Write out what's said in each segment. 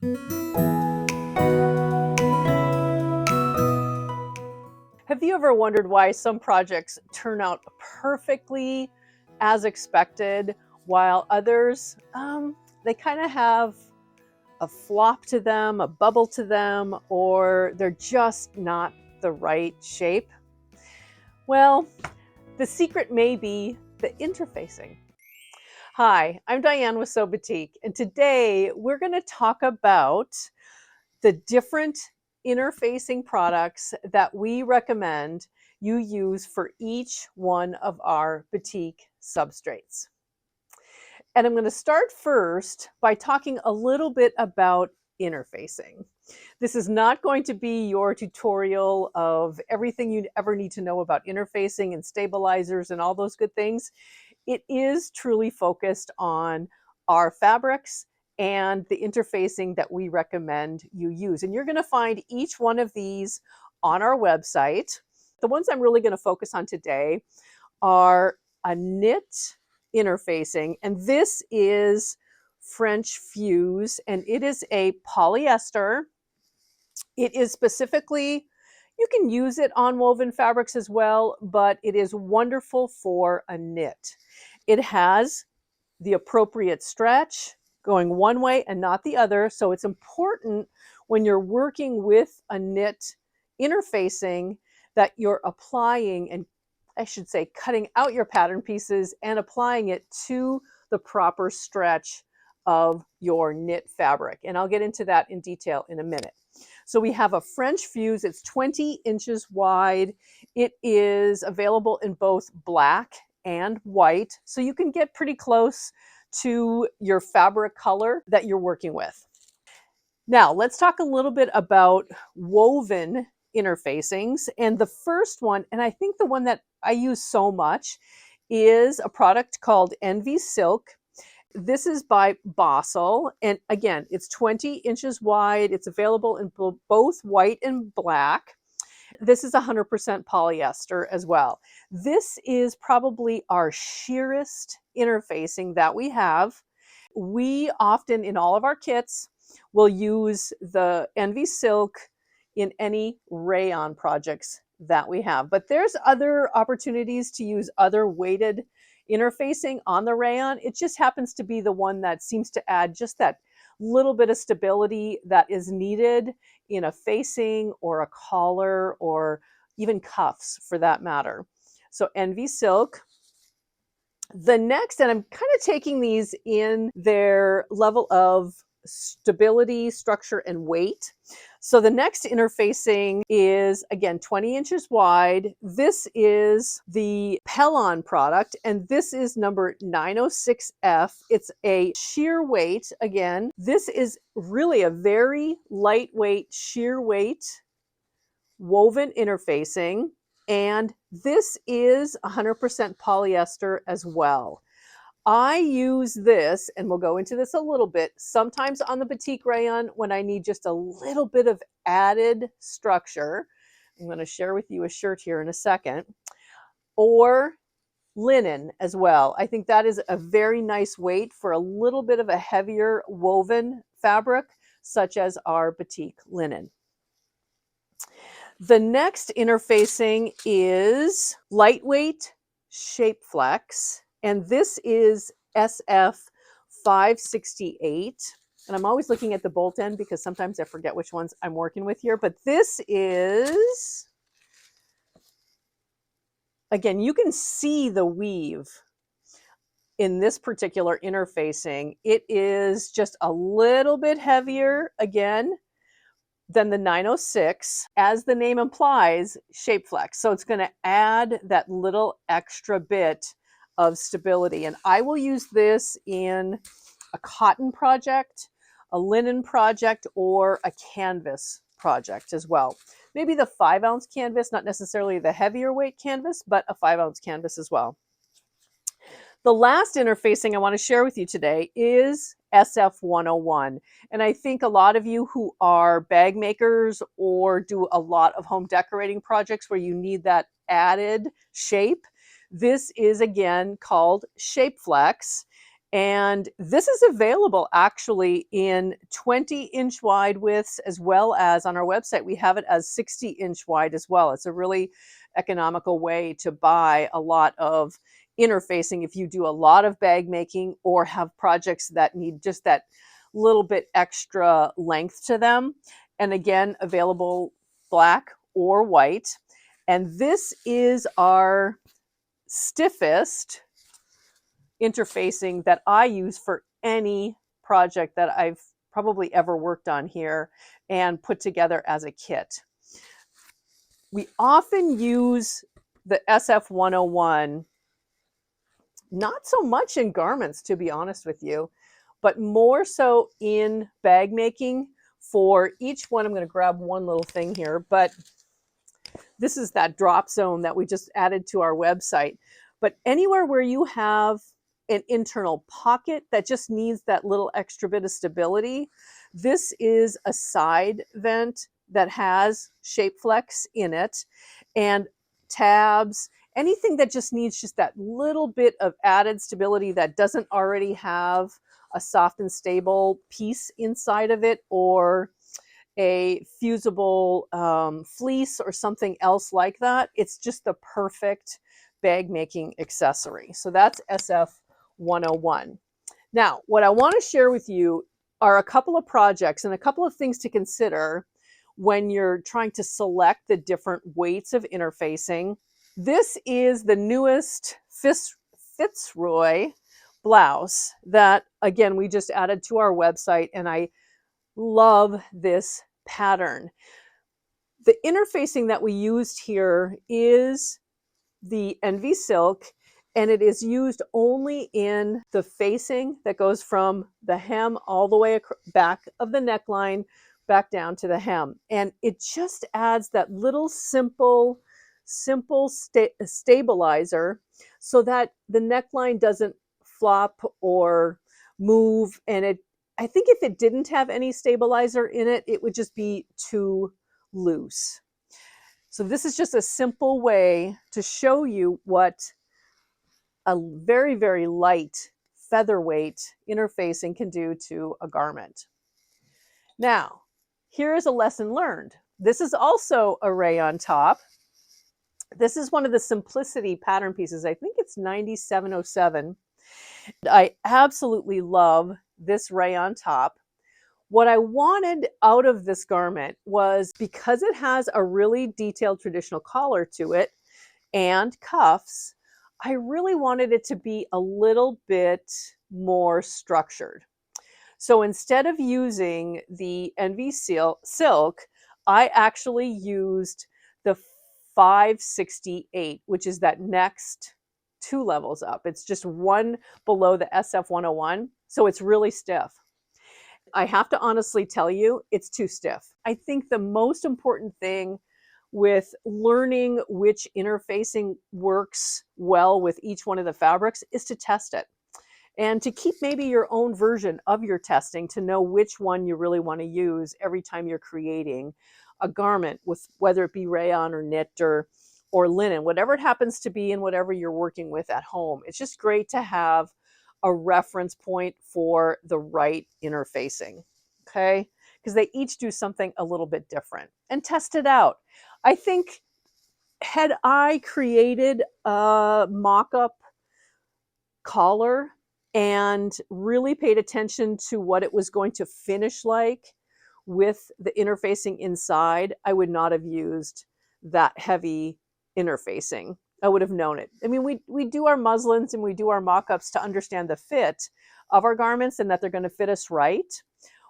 Have you ever wondered why some projects turn out perfectly as expected, while others, they kind of have a flop to them, a bubble to them, or they're just not the right shape? Well, the secret may be the interfacing. Hi, I'm Diane with Batik, and today we're going to talk about the different interfacing products that we recommend you use for each one of our batik substrates. And I'm going to start first by talking a little bit about interfacing. This is not going to be your tutorial of everything you ever need to know about interfacing and stabilizers and all those good things. It is truly focused on our fabrics and the interfacing that we recommend you use. And you're going to find each one of these on our website. The ones I'm really going to focus on today are a knit interfacing, and this is French Fuse, and it is a polyester. It is specifically, you can use it on woven fabrics as well, but it is wonderful for a knit. It has the appropriate stretch going one way and not the other. So it's important when you're working with a knit interfacing that you're applying, and I should say cutting out your pattern pieces and applying it to the proper stretch of your knit fabric. And I'll get into that in detail in a minute. So we have a French Fuse. It's 20 inches wide. It is available in both black and white, so you can get pretty close to your fabric color that you're working with. Now, let's talk a little bit about woven interfacings. And the first one, and I think the one that I use so much, is a product called Envy Silk. This is by Bossel, and again, it's 20 inches wide. It's available in both white and black. This is 100% polyester as well. This is probably our sheerest interfacing that we have. We often, in all of our kits, will use the Envy Silk in any rayon projects that we have. But there's other opportunities to use other weighted interfacing on the rayon. It just happens to be the one that seems to add just that little bit of stability that is needed in a facing or a collar or even cuffs for that matter. So Envy Silk. The next, and I'm kind of taking these in their level of stability, structure, and weight. So the next interfacing is, again, 20 inches wide. This is the Pellon product, and this is number 906F. It's a sheer weight. Again, this is really a very lightweight, sheer weight woven interfacing. And this is 100% polyester as well. I use this, and we'll go into this a little bit, sometimes on the batik rayon when I need just a little bit of added structure. I'm going to share with you a shirt here in a second. Or linen as well. I think that is a very nice weight for a little bit of a heavier woven fabric, such as our batik linen. The next interfacing is lightweight Shape Flex, and this is SF 568. And I'm always looking at the bolt end because sometimes I forget which ones I'm working with here, but this is, again, you can see the weave in this particular interfacing. It is just a little bit heavier, again, than the 906, as the name implies, Shape Flex. So it's going to add that little extra bit of stability. And I will use this in a cotton project, a linen project, or a canvas project as well. Maybe the 5-ounce canvas, not necessarily the heavier weight canvas, but a 5-ounce canvas as well. The last interfacing I want to share with you today is SF101. And I think a lot of you who are bag makers or do a lot of home decorating projects where you need that added shape, this is again called Shape Flex. And this is available actually in 20-inch wide widths, as well as on our website, we have it as 60-inch wide as well. It's a really economical way to buy a lot of interfacing if you do a lot of bag making or have projects that need just that little bit extra length to them. And again, available black or white. And this is our stiffest interfacing that I use for any project that I've probably ever worked on here and put together as a kit. We often use the SF-101, not so much in garments, to be honest with you, but more so in bag making. For each one, I'm going to grab one little thing here, but this is that drop zone that we just added to our website. But anywhere where you have an internal pocket that just needs that little extra bit of stability, this is a side vent that has shape flex in it, and tabs, anything that just needs just that little bit of added stability that doesn't already have a soft and stable piece inside of it, or a fusible fleece or something else like that. It's just the perfect bag making accessory. So that's SF-101. Now, what I want to share with you are a couple of projects and a couple of things to consider when you're trying to select the different weights of interfacing. This is the newest Fitzroy blouse that, again, we just added to our website, and I love this pattern. The interfacing that we used here is the Envy silk, and it is used only in the facing that goes from the hem all the way back of the neckline back down to the hem. And it just adds that little simple stabilizer so that the neckline doesn't flop or move. And I think if it didn't have any stabilizer in it, it would just be too loose. So this is just a simple way to show you what a very, very light featherweight interfacing can do to a garment. Now, here is a lesson learned. This is also a rayon top. This is one of the Simplicity pattern pieces. I think it's 9707. I absolutely love this rayon top. What I wanted out of this garment was, because it has a really detailed traditional collar to it and cuffs, I really wanted it to be a little bit more structured. So instead of using the Envy silk, I actually used the 568, which is that next 2 levels up. It's just one below the SF-101, so it's really stiff. I have to honestly tell you, it's too stiff. I think the most important thing with learning which interfacing works well with each one of the fabrics is to test it, and to keep maybe your own version of your testing to know which one you really want to use every time you're creating a garment, with whether it be rayon or knit or linen, whatever it happens to be and whatever you're working with at home. It's just great to have a reference point for the right interfacing, okay? Because they each do something a little bit different, and test it out. I think, had I created a mock-up collar and really paid attention to what it was going to finish like with the interfacing inside, I would not have used that heavy interfacing. I would have known it. I mean, we do our muslins and we do our mock-ups to understand the fit of our garments and that they're going to fit us right.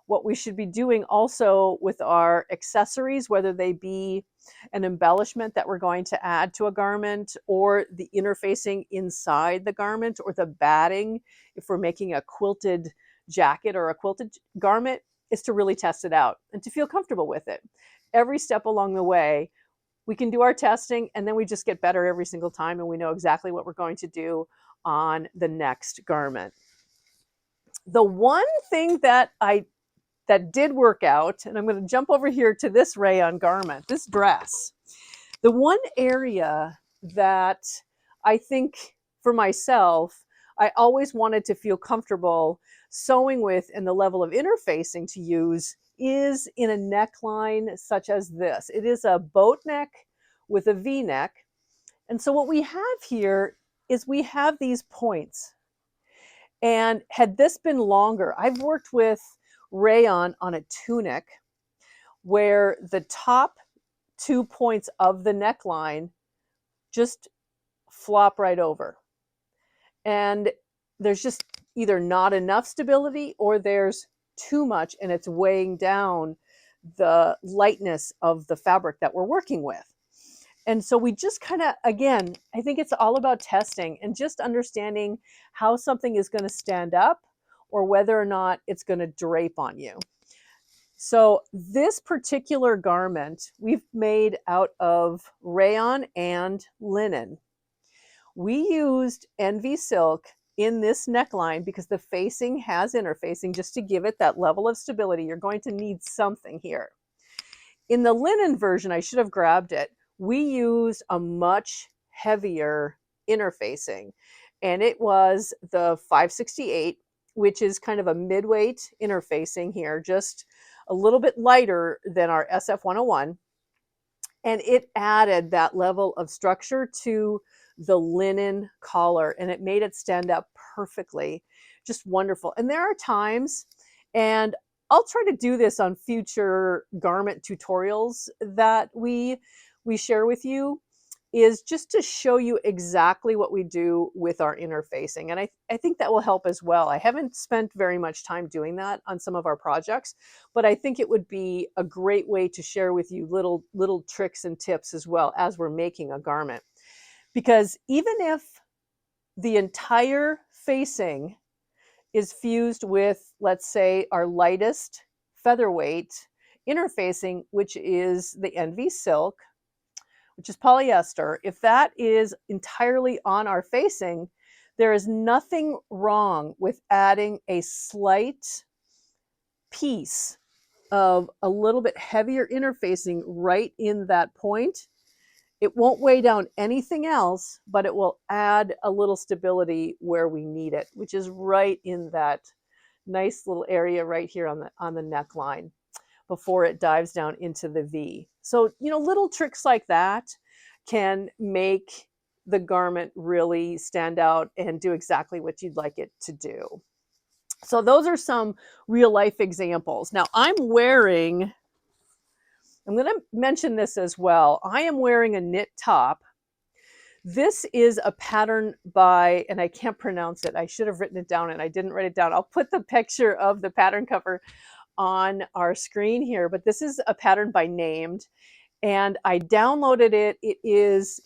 What we should be doing also with our accessories, whether they be an embellishment that we're going to add to a garment, or the interfacing inside the garment, or the batting, if we're making a quilted jacket or a quilted garment, is to really test it out and to feel comfortable with it. Every step along the way, we can do our testing, and then we just get better every single time, and we know exactly what we're going to do on the next garment. The one thing that did work out, and I'm going to jump over here to this rayon garment, this dress. The one area that I think for myself, I always wanted to feel comfortable sewing with, and the level of interfacing to use is in a neckline such as this. It is a boat neck with a V-neck. And so what we have here is we have these points. And had this been longer, I've worked with rayon on a tunic where the top 2 points of the neckline just flop right over. And there's just either not enough stability or there's too much and it's weighing down the lightness of the fabric that we're working with. And so we just kind of, again, I think it's all about testing and just understanding how something is going to stand up or whether or not it's going to drape on you. So this particular garment we've made out of rayon and linen. We used NV silk in this neckline because the facing has interfacing, just to give it that level of stability. You're going to need something here. In the linen version, I should have grabbed it, we used a much heavier interfacing, and it was the 568, which is kind of a midweight interfacing here, just a little bit lighter than our SF101. And it added that level of structure to the linen collar, and it made it stand up perfectly. Just wonderful. And there are times, and I'll try to do this on future garment tutorials that we share with you, is just to show you exactly what we do with our interfacing. And I think that will help as well. I haven't spent very much time doing that on some of our projects, but I think it would be a great way to share with you little tricks and tips as well as we're making a garment. Because even if the entire facing is fused with, let's say, our lightest featherweight interfacing, which is the NV silk, which is polyester, if that is entirely on our facing, there is nothing wrong with adding a slight piece of a little bit heavier interfacing right in that point. It won't weigh down anything else, but it will add a little stability where we need it, which is right in that nice little area right here on the neckline before it dives down into the V. So, little tricks like that can make the garment really stand out and do exactly what you'd like it to do. So those are some real life examples. Now I'm going to mention this as well. I am wearing a knit top. This is a pattern by, and I can't pronounce it. I should have written it down and I didn't write it down. I'll put the picture of the pattern cover on our screen here, but this is a pattern by Named, and I downloaded it. It is,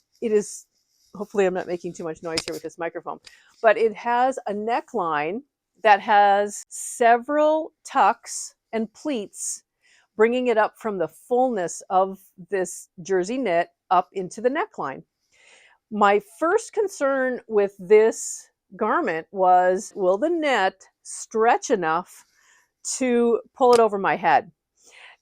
hopefully I'm not making too much noise here with this microphone, but it has a neckline that has several tucks and pleats, bringing it up from the fullness of this jersey knit up into the neckline. My first concern with this garment was, will the knit stretch enough to pull it over my head?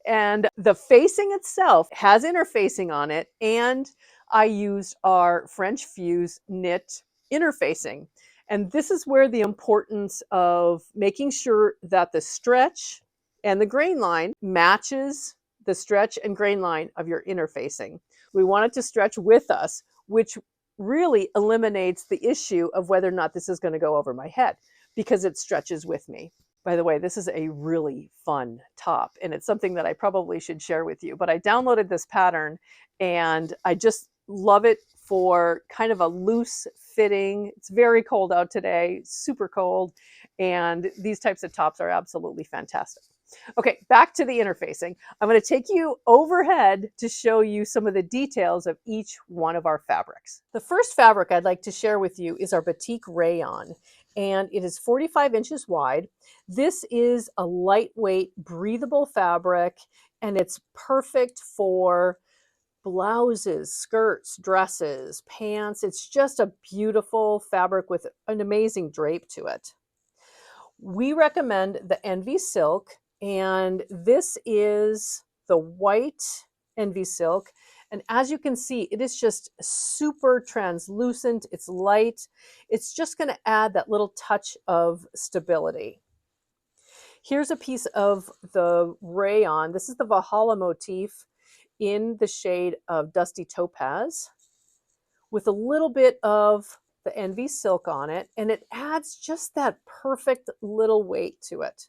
And the facing itself has interfacing on it, and I used our French fuse knit interfacing. And this is where the importance of making sure that the stretch and the grain line matches the stretch and grain line of your interfacing. We want it to stretch with us, which really eliminates the issue of whether or not this is going to go over my head, because it stretches with me. By the way, this is a really fun top, and it's something that I probably should share with you. But I downloaded this pattern, and I just love it for kind of a loose fitting. It's very cold out today, super cold, and these types of tops are absolutely fantastic. Okay, back to the interfacing. I'm going to take you overhead to show you some of the details of each one of our fabrics. The first fabric I'd like to share with you is our Batik rayon, and it is 45 inches wide. This is a lightweight, breathable fabric, and it's perfect for blouses, skirts, dresses, pants. It's just a beautiful fabric with an amazing drape to it. We recommend the NV silk, and this is the white NV silk, And as you can see, it is just super translucent. It's light. It's just going to add that little touch of stability. Here's a piece of the rayon. This is the Valhalla motif in the shade of Dusty Topaz with a little bit of the Envy silk on it, and it adds just that perfect little weight to it.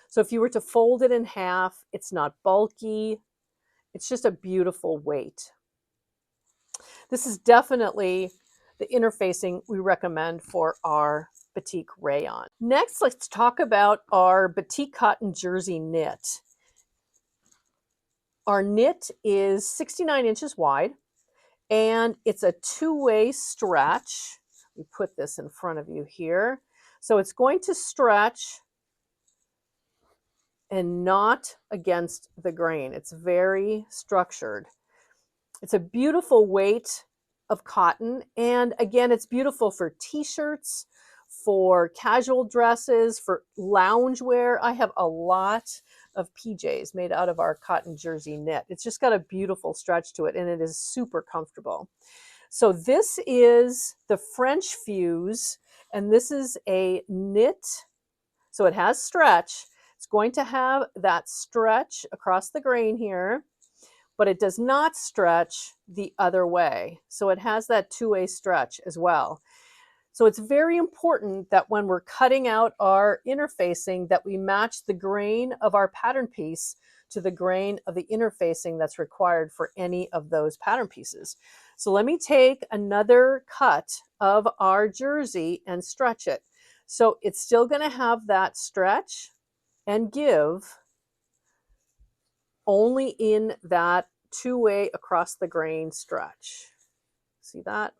So if you were to fold it in half, it's not bulky. It's just a beautiful weight. This is definitely the interfacing we recommend for our Batik rayon. Next, let's talk about our Batik cotton jersey knit. Our knit is 69 inches wide, and it's a two-way stretch. We put this in front of you here. So it's going to stretch and not against the grain. It's very structured. It's a beautiful weight of cotton. And again, it's beautiful for t-shirts, for casual dresses, for loungewear. I have a lot of PJs made out of our cotton jersey knit. It's just got a beautiful stretch to it, and it is super comfortable. So this is the French fuse, and this is a knit. So it has stretch. It's going to have that stretch across the grain here, but it does not stretch the other way. So it has that two-way stretch as well. So it's very important that when we're cutting out our interfacing that we match the grain of our pattern piece to the grain of the interfacing that's required for any of those pattern pieces. So let me take another cut of our jersey and stretch it. So it's still going to have that stretch and give only in that two-way across the grain stretch. See that?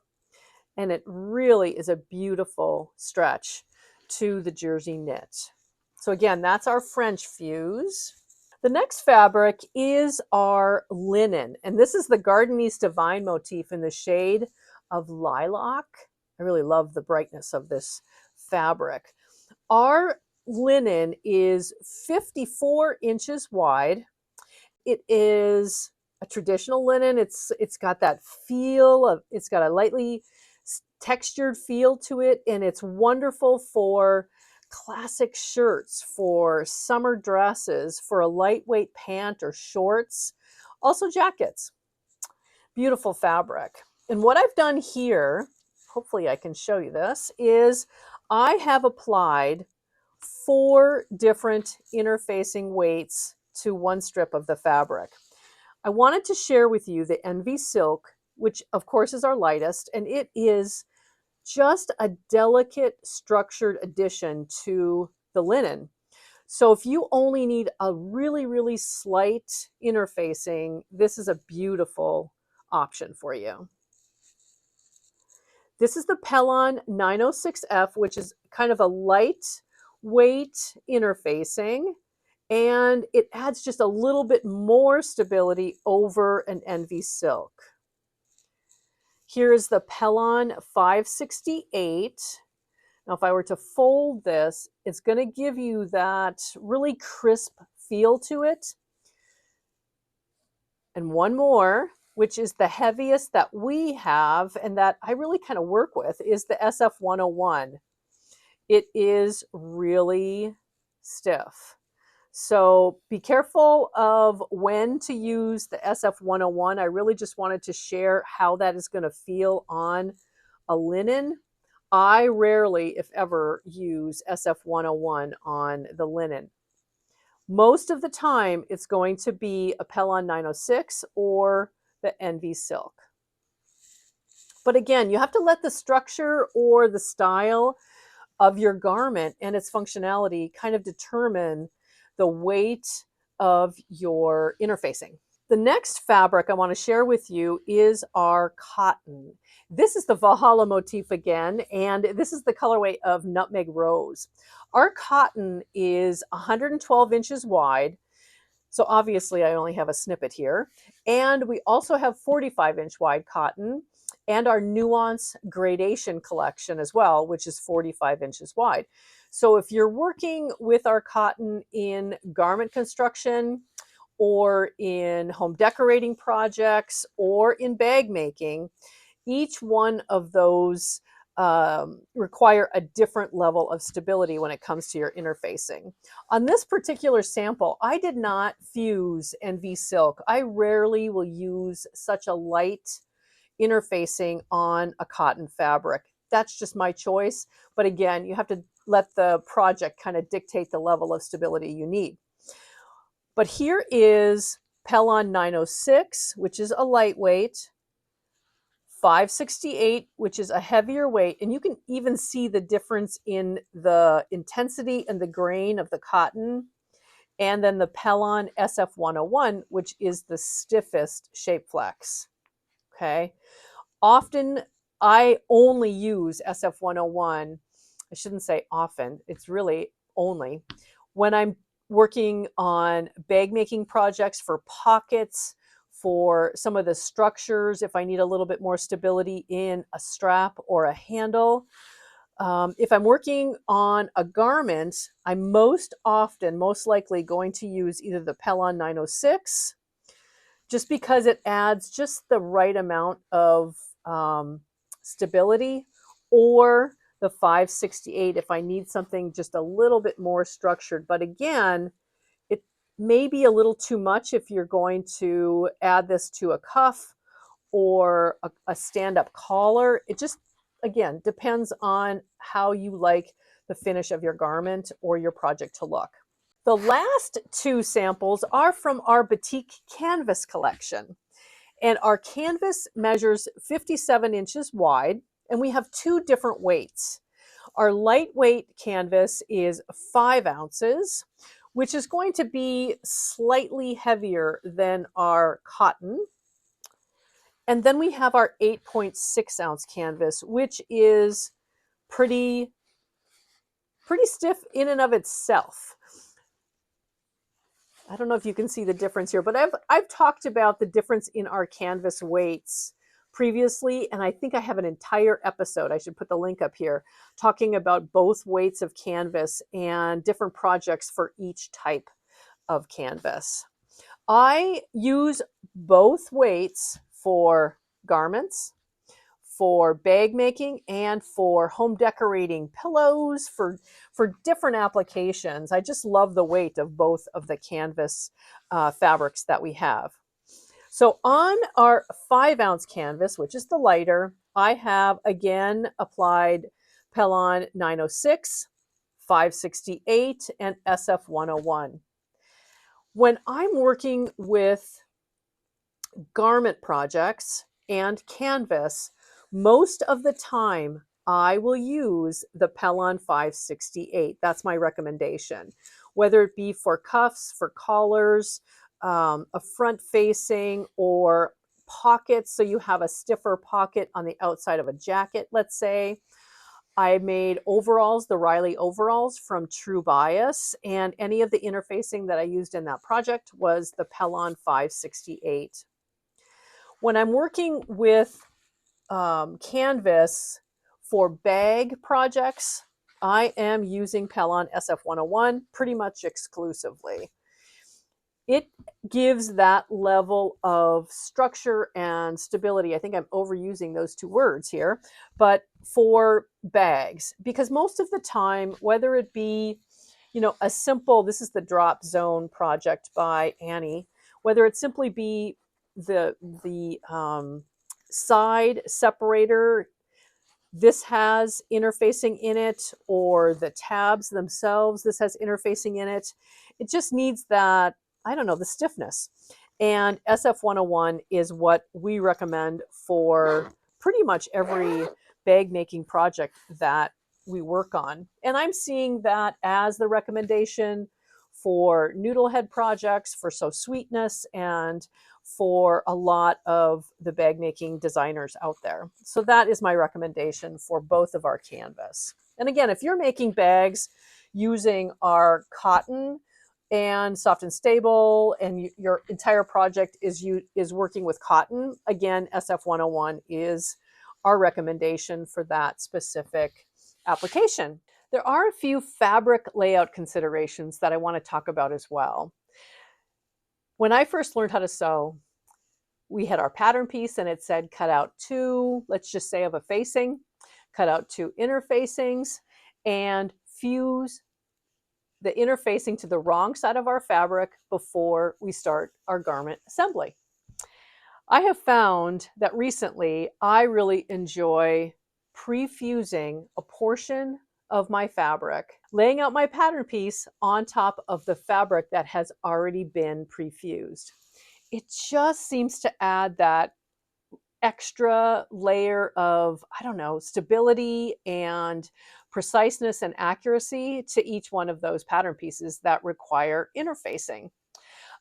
And it really is a beautiful stretch to the jersey knit. So again, that's our French fuse. The next fabric is our linen, and this is the Gardenese Divine motif in the shade of lilac. I really love the brightness of this fabric. Our linen is 54 inches wide. It is a traditional linen. It's got that feel of, it's got a lightly textured feel to it, and it's wonderful for classic shirts, for summer dresses, for a lightweight pant or shorts, also jackets. Beautiful fabric. And what I've done here, hopefully I can show you this, is I have applied 4 different interfacing weights to one strip of the fabric. I wanted to share with you the Envy silk, which of course is our lightest, and it is just a delicate structured addition to the linen. So if you only need a really, really slight interfacing, this is a beautiful option for you. This is the Pellon 906F, which is kind of a lightweight interfacing, and it adds just a little bit more stability over an Envy silk. Here's the Pellon 568. Now, if I were to fold this, it's going to give you that really crisp feel to it. And one more, which is the heaviest that we have and that I really kind of work with, is the SF101. It is really stiff. So be careful of when to use the SF101. I really just wanted to share how that is going to feel on a linen. I rarely, if ever, use SF101 on the linen. Most of the time, it's going to be a Pellon 906 or the Envy silk. But again, you have to let the structure or the style of your garment and its functionality kind of determine the weight of your interfacing. The next fabric I want to share with you is our cotton. This is the Valhalla motif again, and this is the colorway of Nutmeg Rose. Our cotton is 112 inches wide, so obviously I only have a snippet here. And we also have 45-inch wide cotton and our Nuance Gradation collection as well, which is 45 inches wide. So if you're working with our cotton in garment construction, or in home decorating projects or in bag making, each one of those require a different level of stability when it comes to your interfacing. On this particular sample, I did not fuse NV silk. I rarely will use such a light interfacing on a cotton fabric. That's just my choice. But again, you have to let the project kind of dictate the level of stability you need. But here is Pellon 906, which is a lightweight, 568, which is a heavier weight, and you can even see the difference in the intensity and the grain of the cotton, and then the Pellon SF101, which is the stiffest shape flex. Okay. Often I only use SF101. I shouldn't say often, it's really only when I'm working on bag making projects for pockets, for some of the structures, if I need a little bit more stability in a strap or a handle. If I'm working on a garment, I'm most likely going to use either the Pellon 906, just because it adds just the right amount of stability, or the 568 if I need something just a little bit more structured. But again, it may be a little too much if you're going to add this to a cuff or a stand-up collar. It just, again, depends on how you like the finish of your garment or your project to look. The last two samples are from our Batik canvas collection. And our canvas measures 57 inches wide, and we have two different weights. Our lightweight canvas is 5 ounces, which is going to be slightly heavier than our cotton. And then we have our 8.6 ounce canvas, which is pretty stiff in and of itself. I don't know if you can see the difference here, but I've talked about the difference in our canvas weights previously, and I think I have an entire episode, I should put the link up here, talking about both weights of canvas and different projects for each type of canvas. I use both weights for garments, for bag making, and for home decorating pillows, for different applications. I just love the weight of both of the canvas fabrics that we have. So on our 5 ounce canvas, which is the lighter, I have again applied Pellon 906, 568, and SF101. When I'm working with garment projects and canvas, most of the time I will use the Pellon 568. That's my recommendation, whether it be for cuffs, for collars, a front facing, or pockets. So you have a stiffer pocket on the outside of a jacket, let's say. I made overalls, the Riley overalls from True Bias, and any of the interfacing that I used in that project was the Pellon 568. When I'm working with canvas for bag projects, I am using Pellon SF101 pretty much exclusively. It gives that level of structure and stability. I think I'm overusing those two words here, but for bags, because most of the time, whether it be, a simple, this is the Drop Zone project by Annie, whether it simply be the side separator, this has interfacing in it, or the tabs themselves, this has interfacing in it. It just needs that, I don't know, the stiffness. And SF101 is what we recommend for pretty much every bag making project that we work on. And I'm seeing that as the recommendation for noodle head projects, for So Sweetness, and for a lot of the bag making designers out there. So that is my recommendation for both of our canvas. And again, if you're making bags using our cotton and Soft and Stable, and your entire project is working with cotton, again, SF101 is our recommendation for that specific application. There are a few fabric layout considerations that I want to talk about as well. When I first learned how to sew, we had our pattern piece and it said cut out 2, let's just say of a facing, cut out 2 inner facings and fuse the inner facing to the wrong side of our fabric before we start our garment assembly. I have found that recently I really enjoy pre-fusing a portion of my fabric, laying out my pattern piece on top of the fabric that has already been pre-fused. It just seems to add that extra layer of, I don't know, stability and preciseness and accuracy to each one of those pattern pieces that require interfacing.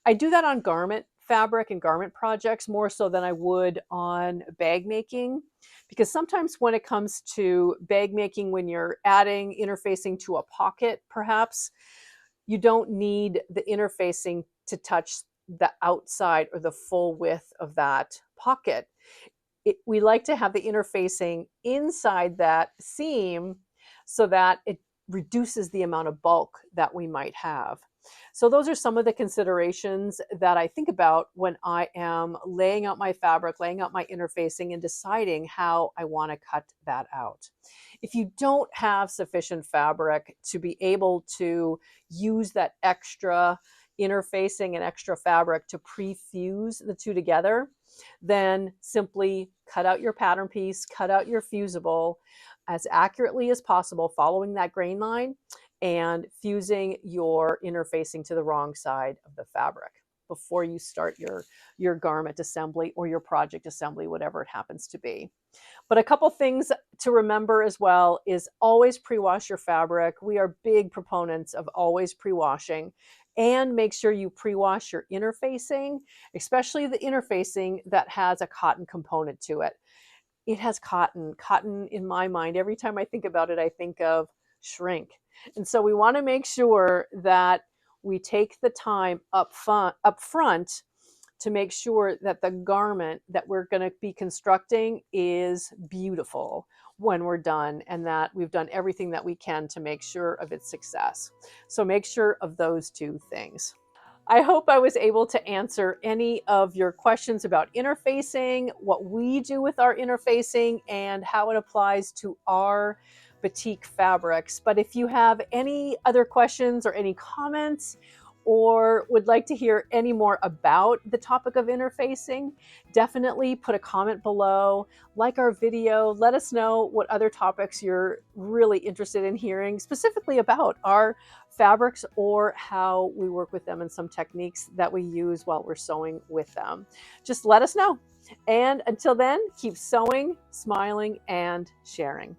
I do that on garment fabric and garment projects more so than I would on bag making, because sometimes when it comes to bag making, when you're adding interfacing to a pocket, perhaps you don't need the interfacing to touch the outside or the full width of that pocket. We like to have the interfacing inside that seam so that it reduces the amount of bulk that we might have. So those are some of the considerations that I think about when I am laying out my fabric, laying out my interfacing, and deciding how I want to cut that out. If you don't have sufficient fabric to be able to use that extra interfacing and extra fabric to pre-fuse the two together, then simply cut out your pattern piece, cut out your fusible as accurately as possible, following that grain line and fusing your interfacing to the wrong side of the fabric before you start your garment assembly or your project assembly, whatever it happens to be. But a couple things to remember as well is always pre-wash your fabric. We are big proponents of always pre-washing, and make sure you pre-wash your interfacing, especially the interfacing that has a cotton component to it. It has cotton. Cotton, in my mind, every time I think about it, I think of shrink. And so we want to make sure that we take the time up front to make sure that the garment that we're going to be constructing is beautiful when we're done, and that we've done everything that we can to make sure of its success. So make sure of those two things. I hope I was able to answer any of your questions about interfacing, what we do with our interfacing, and how it applies to our batik fabrics. But if you have any other questions or any comments, or would like to hear any more about the topic of interfacing, definitely put a comment below, like our video, let us know what other topics you're really interested in hearing, specifically about our fabrics or how we work with them and some techniques that we use while we're sewing with them. Just let us know. And until then, keep sewing, smiling, and sharing.